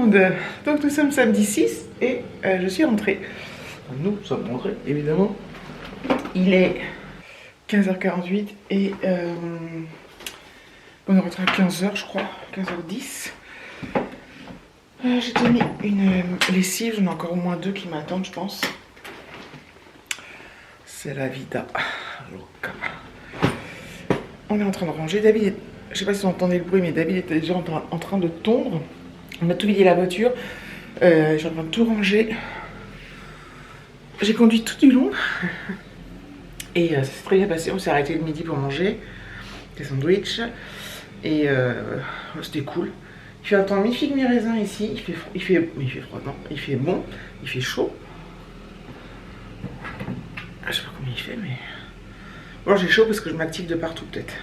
monde. Donc nous sommes samedi 6 et je suis rentrée. Nous sommes rentrés, évidemment. Il est 15h48 et on est rentré à 15h, je crois, 15h10. J'ai déjà mis une lessive, j'en ai encore au moins 2 qui m'attendent, je pense. C'est la vida loca. On est en train de ranger. David, je sais pas si vous entendez le bruit, mais David était déjà en train de tondre. On a tout vidé la voiture. Je suis en train de tout ranger. J'ai conduit tout du long. Et ça s'est très bien passé. On s'est arrêté le midi pour manger des sandwichs. Et c'était cool. Il fait un temps mi-figue mi-raisin ici. Il fait froid, non. Il fait bon. Il fait chaud. Je sais pas combien il fait, mais... Bon, j'ai chaud parce que je m'active de partout, peut-être.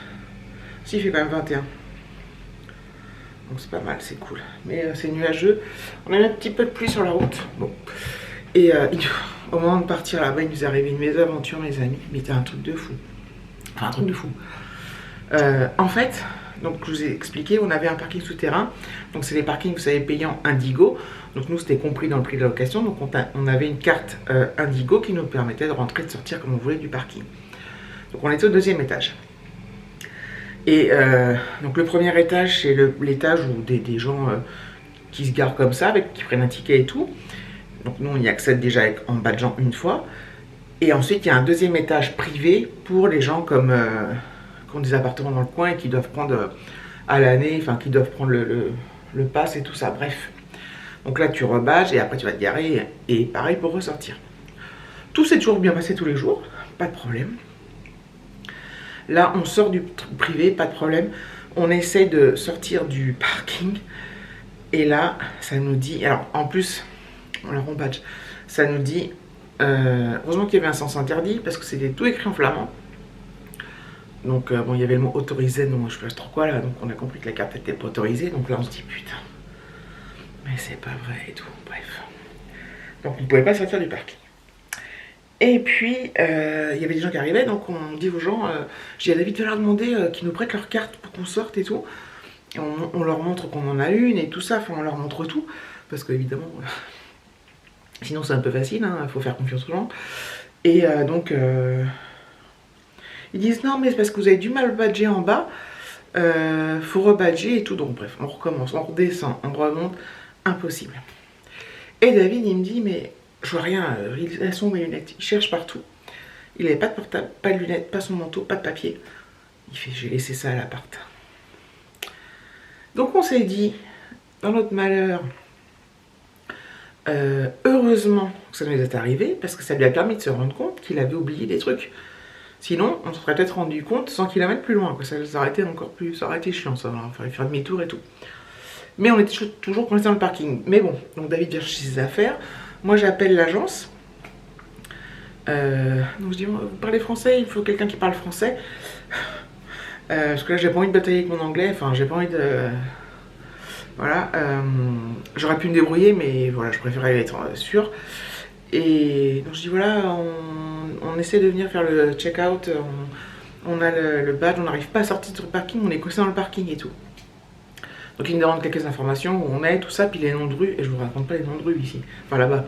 Si, il fait quand même 21. Donc c'est pas mal, c'est cool. Mais c'est nuageux. On a eu un petit peu de pluie sur la route. Bon. Et au moment de partir là-bas, il nous est arrivé une mésaventure, mes amis. Mais c'était un truc de fou. Enfin, un truc de fou. En fait, donc je vous ai expliqué, on avait un parking souterrain. Donc c'est les parkings, vous savez, payants Indigo. Donc nous, c'était compris dans le prix de la location. Donc on avait une carte Indigo qui nous permettait de rentrer et de sortir comme on voulait du parking. Donc on était au 2e étage. Et donc le premier étage, c'est l'étage où des gens qui se garent comme ça, qui prennent un ticket et tout. Donc nous, on y accède déjà en badgeant une fois. Et ensuite, il y a un 2e étage privé pour les gens comme... qui ont des appartements dans le coin et qui doivent prendre à l'année, enfin qui doivent prendre le pass et tout ça, bref. Donc là tu rebadges et après tu vas te garer et pareil pour ressortir. Tout s'est toujours bien passé tous les jours, pas de problème. Là on sort du privé, pas de problème. On essaie de sortir du parking et là ça nous dit, alors en plus, on badge, ça nous dit, heureusement qu'il y avait un sens interdit parce que c'était tout écrit en flamand. Donc bon, il y avait le mot autorisé, non, je sais pas trop quoi là, donc on a compris que la carte était pas autorisée, donc là on se dit putain, mais c'est pas vrai et tout, bref. Donc on ne pouvait pas sortir du parking. Et puis il y avait des gens qui arrivaient, donc on dit aux gens, j'ai David va leur demander qu'ils nous prêtent leur carte pour qu'on sorte et tout. Et on leur montre qu'on en a une et tout ça, enfin on leur montre tout, parce qu'évidemment, sinon c'est un peu facile, il faut faire confiance aux gens. Et donc... ils disent non mais c'est parce que vous avez du mal badger en bas, faut rebadger et tout, donc bref, on recommence, on redescend, on remonte, impossible. Et David il me dit mais je vois rien, elles sont mes lunettes, il cherche partout, il n'avait pas de portable, pas de lunettes, pas son manteau, pas de papier, il fait j'ai laissé ça à l'appart. Donc on s'est dit, dans notre malheur, heureusement que ça nous est arrivé, parce que ça lui a permis de se rendre compte qu'il avait oublié des trucs. Sinon, on se serait peut-être rendu compte 100 km plus loin, quoi. Ça aurait été encore plus, ça aurait été chiant, ça aurait faire demi-tour et tout. Mais on était toujours coincé dans le parking. Mais bon, donc David vient chercher ses affaires. Moi, j'appelle l'agence. Donc je dis, vous parlez français, il faut quelqu'un qui parle français. Parce que là, j'ai pas envie de batailler avec mon anglais. Enfin, j'ai pas envie de... Voilà. J'aurais pu me débrouiller, mais voilà, je préférais être sûr. Et donc je dis voilà, on essaie de venir faire le check-out, on a le badge, on n'arrive pas à sortir du parking, on est coincé dans le parking et tout. Donc il me demande quelques informations, où on est, tout ça, puis les noms de rue, et je vous raconte pas les noms de rue ici, enfin là-bas.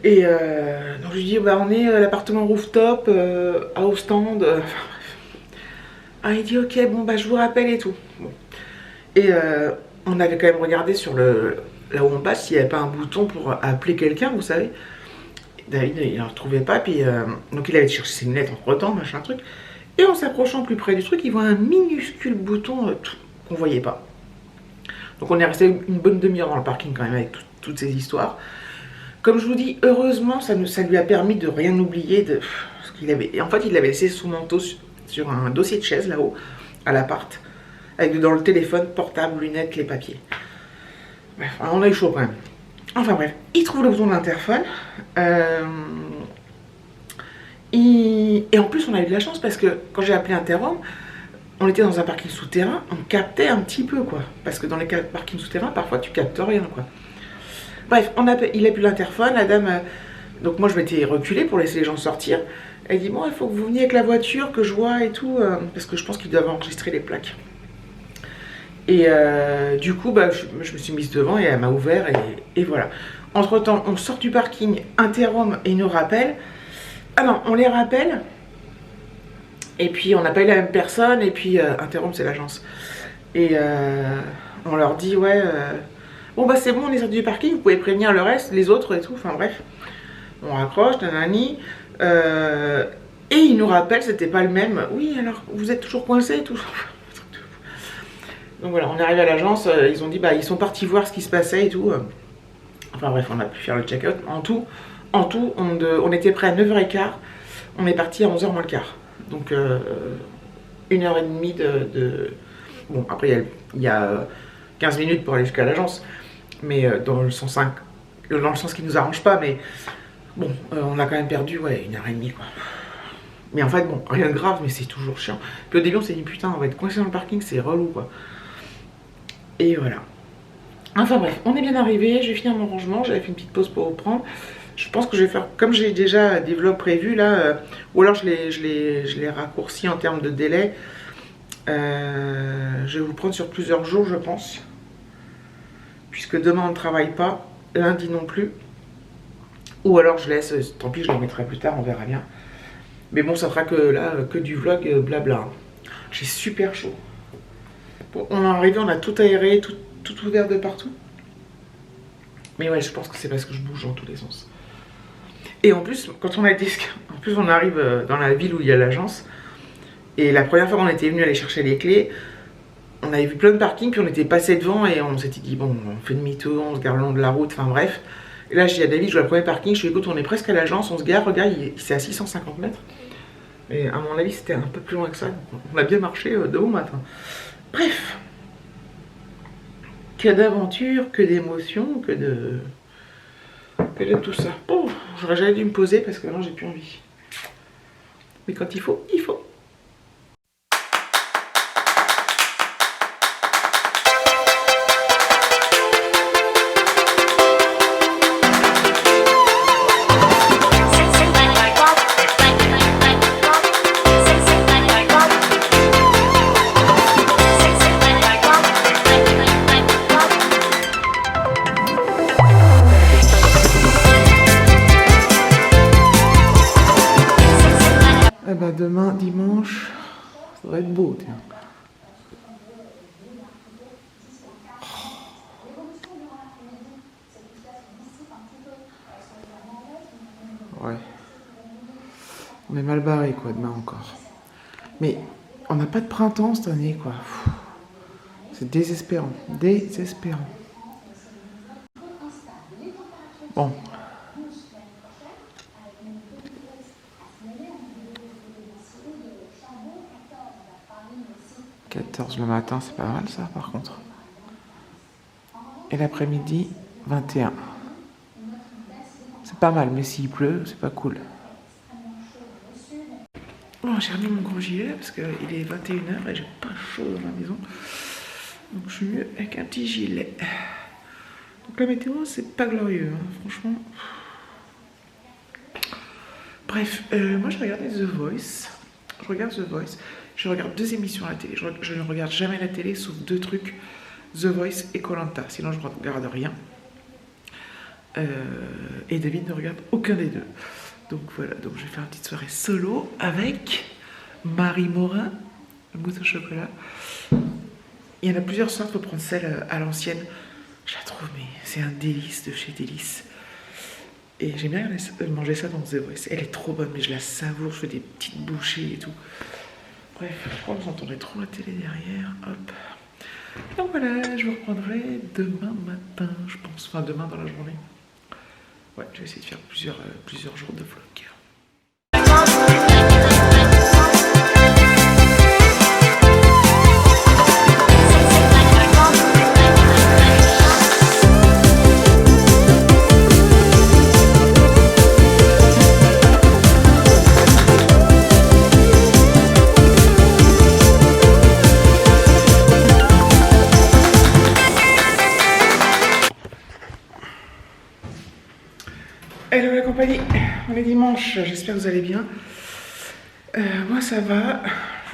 Et donc je lui dis bah on est à l'appartement rooftop, à Ostende, enfin bref. Ah il dit ok bon bah je vous rappelle et tout. Bon. Et on avait quand même regardé sur là où on passe, s'il n'y avait pas un bouton pour appeler quelqu'un, vous savez. David, il n'en retrouvait pas, puis donc il avait cherché ses lunettes entre temps, machin truc. Et en s'approchant plus près du truc, il voit un minuscule bouton qu'on voyait pas. Donc on est resté une bonne demi-heure dans le parking quand même avec toutes ces histoires. Comme je vous dis, heureusement, ça lui a permis de rien oublier. En fait, il avait laissé son manteau sur un dossier de chaise là-haut, à l'appart, avec dedans le téléphone, portable, lunettes, les papiers. Bref, on a eu chaud quand même. Enfin bref, il trouve le bouton de l'interphone. Et en plus, on a eu de la chance parce que quand j'ai appelé Interhome, on était dans un parking souterrain, on captait un petit peu quoi. Parce que dans les parkings souterrains, parfois tu captes rien quoi. Bref, il a pu l'interphone, la dame... donc moi je m'étais reculée pour laisser les gens sortir. Elle dit bon, il faut que vous veniez avec la voiture, que je vois et tout, parce que je pense qu'ils doivent enregistrer les plaques. Et du coup, bah, je me suis mise devant et elle m'a ouvert et voilà. Entre temps, on sort du parking, Interhome et ils nous rappellent. Ah non, on les rappelle. Et puis on appelle la même personne. Et puis Interhome, c'est l'agence. Et on leur dit, ouais, bon bah c'est bon, on est sorti du parking, vous pouvez prévenir le reste, les autres et tout. Enfin bref, on raccroche, nanani. Et ils nous rappellent, c'était pas le même. Oui, alors vous êtes toujours coincé et tout. Donc voilà, on est arrivé à l'agence, ils ont dit, bah ils sont partis voir ce qui se passait et tout. Enfin bref, on a pu faire le check-out. En tout, on était prêt à 9h15, on est parti à 11h moins le quart. Donc 1h30 de... Bon, après il y a 15 minutes pour aller jusqu'à l'agence, mais dans le sens qui nous arrange pas, mais bon, on a quand même perdu, ouais, 1h30 quoi. Mais en fait, bon, rien de grave, mais c'est toujours chiant. Puis au début, on s'est dit, putain, on va être coincé dans le parking, c'est relou, quoi. Et voilà. Enfin bref, on est bien arrivé, je vais finir mon rangement, j'avais fait une petite pause pour reprendre. Je pense que je vais faire, comme j'ai déjà des vlogs prévus, là, ou alors je les raccourcis en termes de délai. Je vais vous prendre sur plusieurs jours, je pense. Puisque demain, on ne travaille pas, lundi non plus. Ou alors je laisse, tant pis, je les mettrai plus tard, on verra bien. Mais bon, ça fera que là, que du vlog blabla. J'ai super chaud. Bon, on est arrivé, on a tout aéré, tout ouvert de partout. Mais ouais, je pense que c'est parce que je bouge dans tous les sens. Et en plus, quand on a dit, en plus on arrive dans la ville où il y a l'agence. Et la première fois qu'on était venu aller chercher les clés, on avait vu plein de parkings, puis on était passé devant et on s'était dit, bon, on fait demi-tour, on se gare le long de la route, enfin bref. Et là, je dis à David, je vois le premier parking, je lui dis, écoute, on est presque à l'agence, on se gare, regarde, c'est à 650 mètres. Mais à mon avis, c'était un peu plus loin que ça. On a bien marché de bon matin. Bref. Que d'aventure, que d'émotion, que de tout ça. Bon, j'aurais jamais dû me poser parce que maintenant, j'ai plus envie. Mais quand il faut, il faut. Demain, dimanche, ça va être beau, tiens. Ouais. On est mal barré, quoi, demain encore. Mais on n'a pas de printemps cette année, quoi. C'est désespérant. Désespérant. Bon. 14 le matin, c'est pas mal ça par contre. Et l'après-midi, 21. C'est pas mal, mais s'il pleut, c'est pas cool. Bon, j'ai remis mon gros gilet parce qu'il est 21h et j'ai pas chaud dans la maison. Donc je suis mieux avec un petit gilet. Donc la météo, c'est pas glorieux, hein, franchement. Bref, moi je regardais The Voice. Je regarde The Voice. Je regarde 2 émissions à la télé. Je ne regarde jamais la télé sauf 2 trucs. The Voice et Koh-Lanta. Sinon je ne regarde rien. Et David ne regarde aucun des deux. Donc voilà, donc je vais faire une petite soirée solo avec Marie Morin, la mousse au chocolat. Il y en a plusieurs sortes, il faut prendre celle à l'ancienne. Je la trouve, mais c'est un délice de chez Délice. Et j'aime bien manger ça dans The Voice. Elle est trop bonne, mais je la savoure, je fais des petites bouchées et tout. Bref, je crois que vous entendrez trop la télé derrière. Hop. Donc voilà, je vous reprendrai demain matin, je pense. Enfin, demain dans la journée. Ouais, je vais essayer de faire plusieurs jours de vlog. Hello la compagnie, on est dimanche, j'espère que vous allez bien. Moi ça va,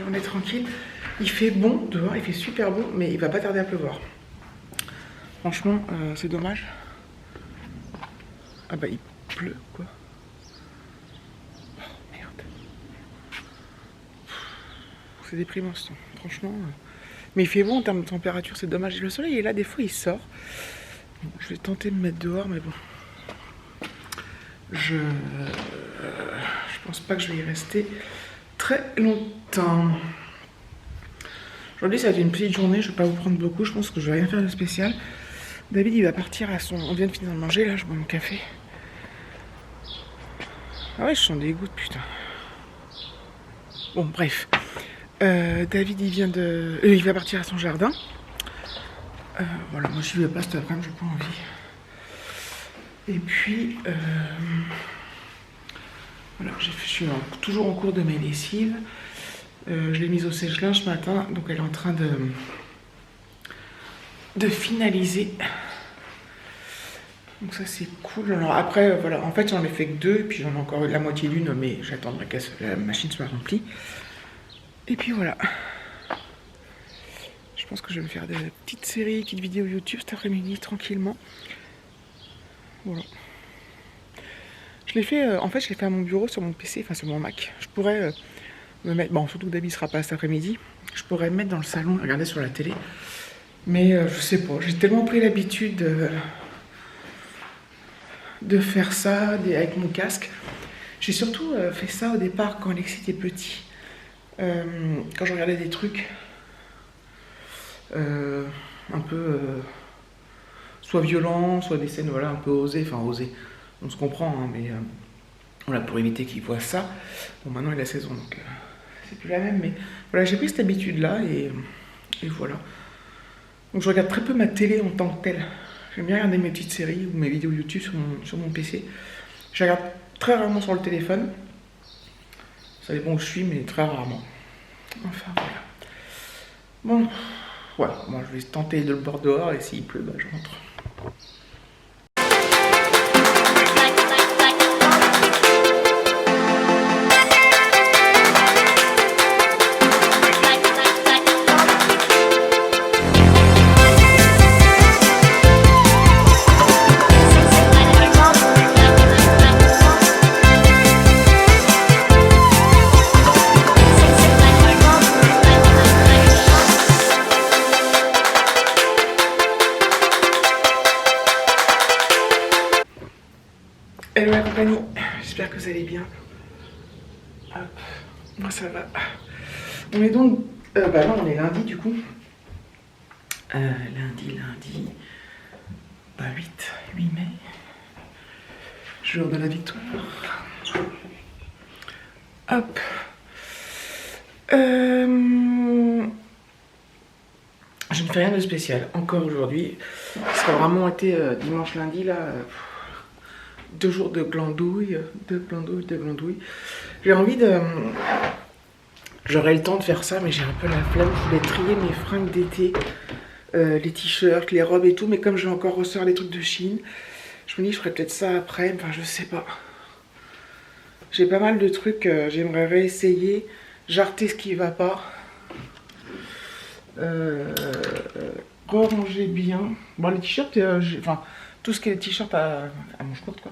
on est tranquille. Il fait bon dehors, il fait super bon, mais il va pas tarder à pleuvoir. Franchement, c'est dommage. Ah bah il pleut quoi. Oh merde. C'est déprimant ce temps, franchement. Mais il fait bon en termes de température, c'est dommage. Le soleil est là, des fois il sort. Bon, je vais tenter de me mettre dehors, mais bon. Je pense pas que je vais y rester très longtemps. Aujourd'hui ça va être une petite journée, je vais pas vous prendre beaucoup, je pense que je vais rien faire de spécial. David il va partir à son... On vient de finir de manger, là je bois mon café. Ah ouais je sens des gouttes putain. Bon bref. David il vient de... il va partir à son jardin. Voilà, moi je vais pas cet après-midi, j'ai pas envie. Et puis... voilà, je suis toujours en cours de mes lessives. Je l'ai mise au sèche-linge ce matin, donc elle est en train de finaliser. Donc ça c'est cool. Alors après, voilà, en fait j'en ai fait que 2, et puis j'en ai encore la moitié d'une, mais j'attendrai que la machine soit remplie. Et puis voilà. Je pense que je vais me faire des petites séries, petites vidéos YouTube cet après-midi, tranquillement. Voilà. Je l'ai fait, en fait je l'ai fait à mon bureau, sur mon PC, enfin sur mon Mac. Je pourrais... me mettre, bon surtout que David sera pas cet après-midi, je pourrais me mettre dans le salon, regarder sur la télé, mais je sais pas, j'ai tellement pris l'habitude de faire ça avec mon casque. J'ai surtout fait ça au départ quand Alexis était petit, quand je regardais des trucs un peu soit violents, soit des scènes voilà, un peu osées, enfin osées, on se comprend, hein, mais voilà, pour éviter qu'il voit ça. Bon maintenant il a 16 ans donc... c'est plus la même, mais voilà, j'ai pris cette habitude-là et voilà. Donc je regarde très peu ma télé en tant que telle. J'aime bien regarder mes petites séries ou mes vidéos YouTube sur mon PC. Je regarde très rarement sur le téléphone. Ça dépend où je suis, mais très rarement. Enfin voilà. Bon, voilà, moi je vais tenter de le boire dehors et s'il pleut, bah, je rentre. Hello la compagnie, j'espère que vous allez bien. Hop, moi ça va. On est donc, bah non on est lundi du coup. Lundi, bah 8 mai. Jour de la victoire. Hop. Je ne fais rien de spécial encore aujourd'hui. Ça a vraiment été dimanche, lundi là. 2 jours de glandouille, de glandouille. J'ai envie de... J'aurais le temps de faire ça, mais j'ai un peu la flemme. Je voulais trier mes fringues d'été, les t-shirts, les robes et tout, mais comme je vais encore recevoir les trucs de Chine, je me dis je ferais peut-être ça après, enfin je sais pas. J'ai pas mal de trucs, j'aimerais réessayer, jarter ce qui va pas. Ranger bien. Bon les t-shirts, enfin... tout ce qui est les t-shirts à manches courtes quoi.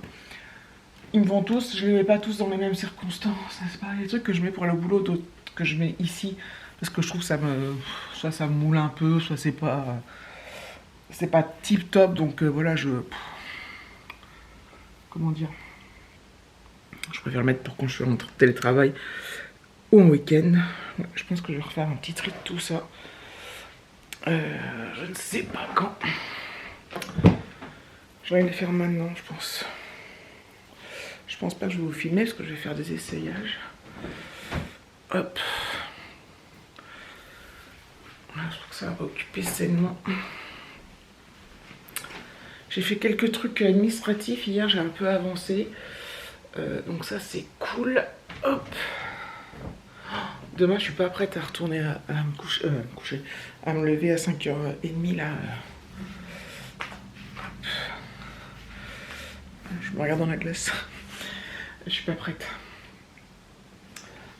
Ils me vont tous, je les mets pas tous dans les mêmes circonstances. C'est pas les trucs que je mets pour aller au boulot, d'autres que je mets ici. Parce que je trouve que ça me... soit ça me moule un peu, soit c'est pas tip top. Donc voilà, comment dire, je préfère le mettre pour quand je suis en télétravail ou en week-end. Je pense que je vais refaire un petit tri de tout ça. Je ne sais pas quand. Je vais le faire maintenant, je pense. Je pense pas que je vais vous filmer parce que je vais faire des essayages. Hop. Voilà, je trouve que ça va occuper sainement. J'ai fait quelques trucs administratifs. Hier, j'ai un peu avancé. Donc ça, c'est cool. Hop. Demain, je suis pas prête à retourner à me coucher, à me lever à 5h30 là. Je me regarde dans la glace. Je suis pas prête.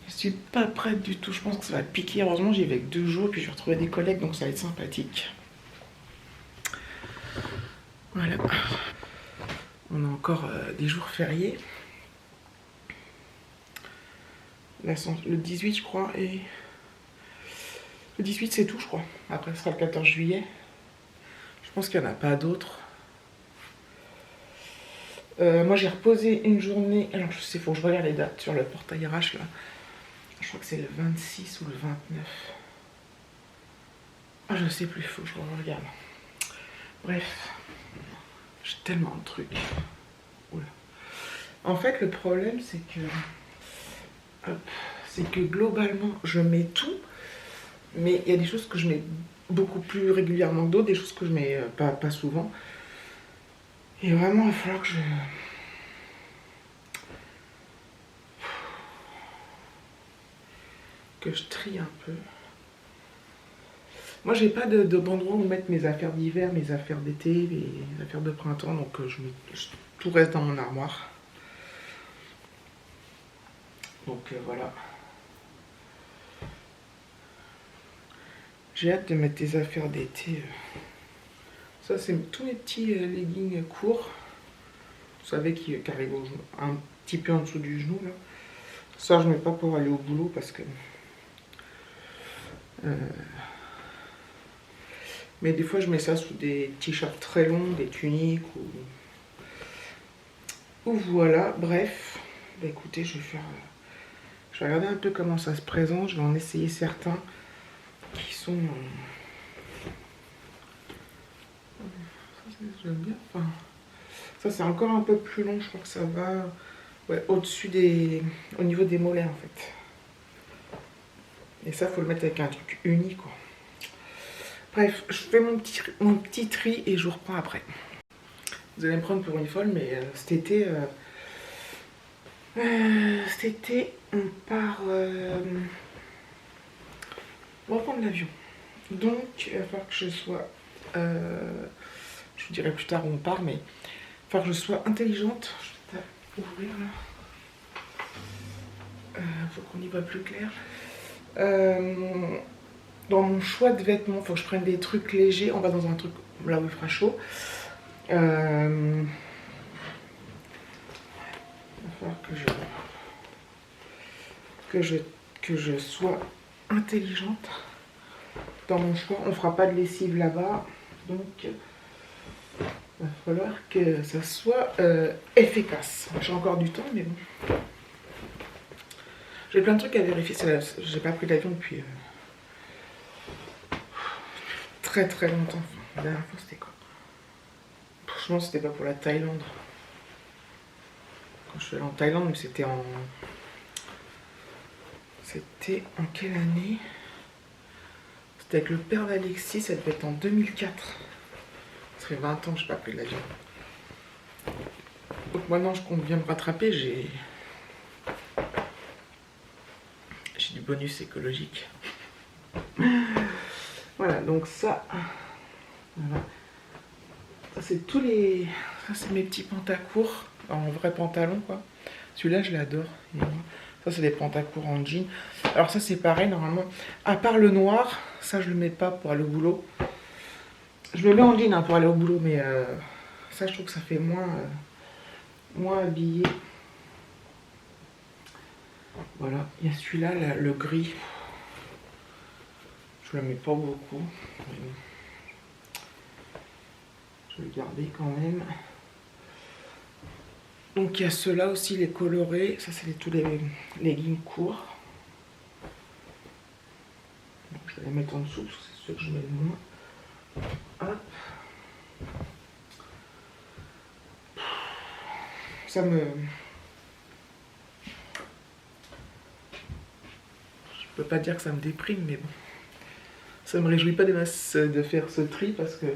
Qu'est-ce que suis pas prête du tout, je pense que ça va piquer. Heureusement j'y vais que 2 jours, puis je vais retrouver des collègues, donc ça va être sympathique. Voilà. On a encore des jours fériés. Le 18 je crois, et le 18 c'est tout je crois. Après ce sera le 14 juillet. Je pense qu'il n'y en a pas d'autres. Moi j'ai reposé une journée, alors je sais, faut que je regarde les dates sur le portail RH là. Je crois que c'est le 26 ou le 29. Ah je sais plus, faut que je regarde. Bref, j'ai tellement de trucs. Oula. En fait le problème c'est que globalement je mets tout, mais il y a des choses que je mets beaucoup plus régulièrement que d'autres, des choses que je mets pas souvent. Et vraiment il va falloir que je trie un peu. Moi j'ai pas d'endroit où mettre mes affaires d'hiver, mes affaires d'été, mes affaires de printemps, donc tout reste dans mon armoire. Donc voilà. J'ai hâte de mettre des affaires d'été. Ça c'est tous mes petits leggings courts. Vous savez qui arrivent un petit peu en dessous du genou là. Ça je mets pas pour aller au boulot parce que... mais des fois je mets ça sous des t-shirts très longs, des tuniques ou voilà, bref. Bah écoutez, je vais regarder un peu comment ça se présente, je vais en essayer certains qui sont... ça j'aime bien, enfin... ça c'est encore un peu plus long, je crois que ça va au-dessus au niveau des mollets en fait. Et ça faut le mettre avec un truc uni quoi. Bref, je fais mon petit tri et je vous reprends après. Vous allez me prendre pour une folle, mais cet été, on part... on va prendre l'avion. Donc, il va falloir que je sois... je vous dirai plus tard où on part, mais il va falloir que je sois intelligente. Je vais ouvrir là. Faut qu'on y voit plus clair. Dans mon choix de vêtements, il faut que je prenne des trucs légers. On va dans un truc là où il fera chaud. Il va falloir que je sois intelligente dans mon choix. On fera pas de lessive là-bas, donc il va falloir que ça soit efficace. J'ai encore du temps, mais bon. J'ai plein de trucs à vérifier. J'ai pas pris l'avion depuis très très longtemps. La dernière fois c'était quoi? Franchement c'était pas pour la Thaïlande. Quand je suis allée en Thaïlande, mais c'était en... C'était en quelle année? C'était avec le père d'Alexis, ça devait être en 2004. Ça fait 20 ans que je n'ai pas pris l'avion. Donc maintenant je compte bien me rattraper, j'ai du bonus écologique. Voilà, donc ça... Voilà. Ça c'est tous les... Ça c'est mes petits pantacourts en vrai pantalon quoi. Celui-là je l'adore. Ça c'est des pantacourts en jean. Alors ça c'est pareil normalement. À part le noir, ça je le mets pas pour aller au boulot. Je le mets en jean hein, pour aller au boulot, mais ça je trouve que ça fait moins habillé. Voilà, il y a celui-là, le gris. Je le mets pas beaucoup. Je vais le garder quand même. Donc il y a ceux-là aussi, les colorés. Ça c'est tous les leggings courts. Donc, je vais les mettre en dessous parce que c'est ceux que je mets le moins. Hop. Ça me... Je peux pas dire que ça me déprime, mais bon. Ça me réjouit pas des masses de faire ce tri parce que...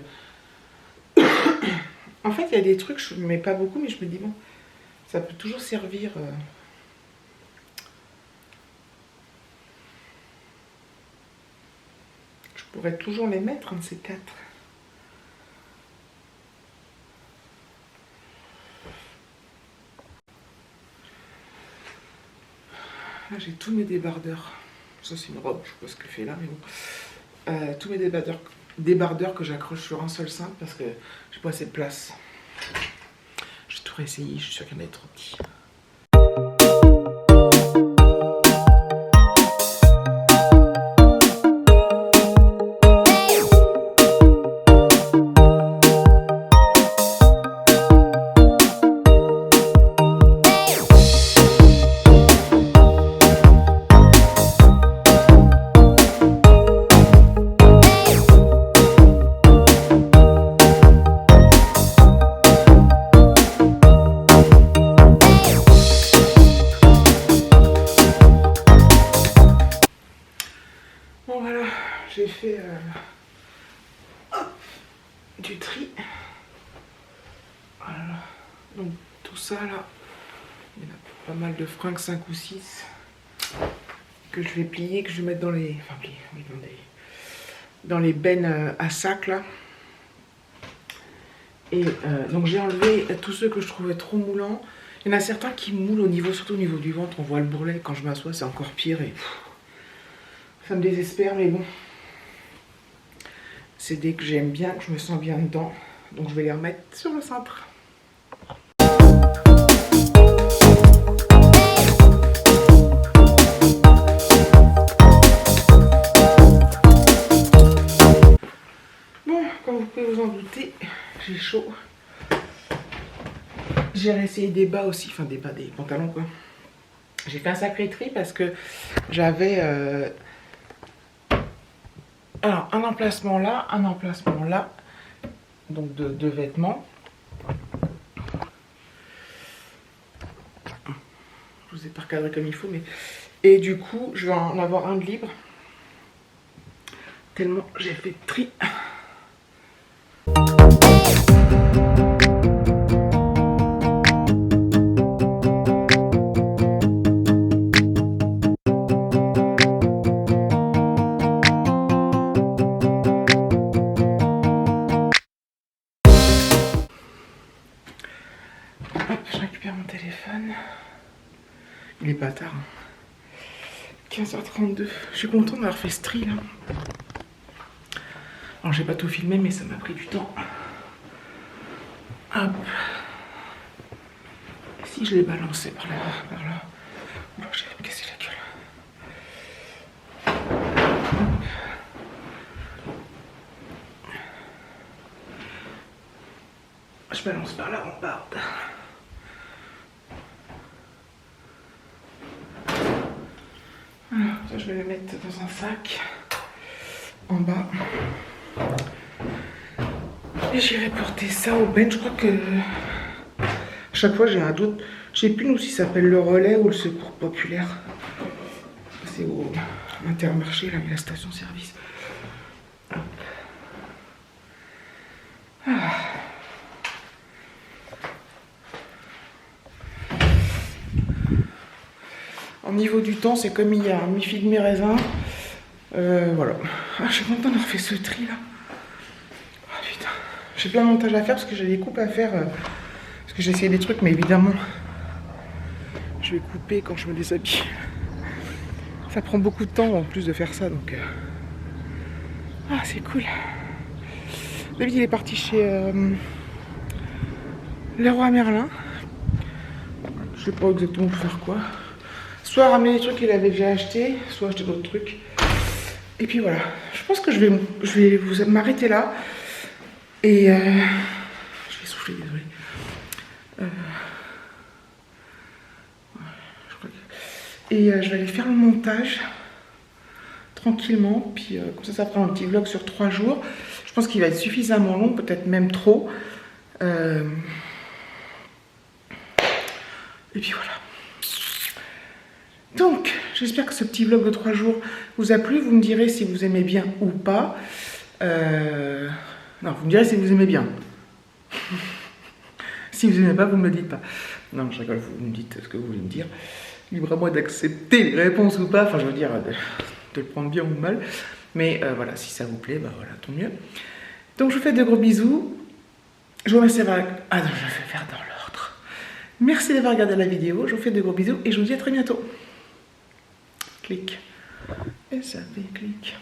En fait, il y a des trucs, je ne mets pas beaucoup, mais je me dis, bon, ça peut toujours servir... Je pourrais toujours les mettre, un de ces quatre. Là j'ai tous mes débardeurs. Ça c'est une robe, je sais pas ce qu'elle fait là, mais bon. Tous mes débardeurs que j'accroche sur un seul cintre parce que j'ai pas assez de place. J'ai tout réessayé, je suis sûre qu'il y en a trop petits. Bon voilà, j'ai fait du tri. Voilà. Donc tout ça là, il y en a pas mal de fringues, 5 ou 6, que je vais plier, que je vais mettre dans les. Enfin plier, oui, dans les bennes à sac là. Et donc j'ai enlevé tous ceux que je trouvais trop moulants. Il y en a certains qui moulent au niveau, surtout au niveau du ventre, on voit le bourrelet, quand je m'assois c'est encore pire et ça me désespère, mais bon. C'est dès que j'aime bien, que je me sens bien dedans. Donc je vais les remettre sur le cintre. Bon, comme vous pouvez vous en douter, j'ai chaud. J'ai réessayé des bas aussi, enfin des bas, des pantalons quoi. J'ai fait un sacré tri parce que j'avais alors un emplacement là, donc de vêtements. Je vous ai pas recadré comme il faut, mais et du coup je vais en avoir un de libre tellement j'ai fait de tri. Hop, je récupère mon téléphone. Il est pas tard. 15h32. Je suis contente d'avoir fait ce tri là. Alors j'ai pas tout filmé mais ça m'a pris du temps. Hop. Si je l'ai balancé par là. Oula, j'ai me cassé la gueule. Je balance par la rambarde. Voilà, ça je vais le mettre dans un sac en bas. Et j'irai porter ça au bench. Je crois que chaque fois j'ai un doute. Je sais plus nous si ça s'appelle le relais ou le secours populaire. C'est au Intermarché, là, la station-service. Ah. Au niveau du temps, c'est comme hier, mi-figue, mi-raisin. Voilà. Ah, je suis contente d'avoir fait ce tri là. Oh, putain. J'ai plein de montage à faire parce que j'ai des coupes à faire. Parce que j'ai essayé des trucs, mais évidemment, je vais couper quand je me déshabille. Ça prend beaucoup de temps en plus de faire ça, donc. Ah, c'est cool. David, il est parti chez Leroy Merlin. Je sais pas exactement pour faire quoi. Soit ramener les trucs qu'il avait déjà achetés, soit acheter d'autres trucs. Et puis voilà, je pense que je vais vous m'arrêter là. Et je vais souffler, désolé. Et je vais aller faire le montage tranquillement. Puis comme ça fera un petit vlog sur 3 jours. Je pense qu'il va être suffisamment long, peut-être même trop. Et puis voilà. Donc, j'espère que ce petit vlog de 3 jours vous a plu. Vous me direz si vous aimez bien ou pas. Non, vous me direz si vous aimez bien. Si vous n'aimez pas, vous ne me le dites pas. Non, je rigole, vous me dites ce que vous voulez me dire. Libre à moi d'accepter les réponses ou pas. Enfin, je veux dire, de le prendre bien ou mal. Mais voilà, si ça vous plaît, bah voilà, tant mieux. Donc, je vous fais de gros bisous. Je vous remercie d'avoir... Ah non, je vais faire dans l'ordre. Merci d'avoir regardé la vidéo. Je vous fais de gros bisous et je vous dis à très bientôt. Clic. Et ça fait clic.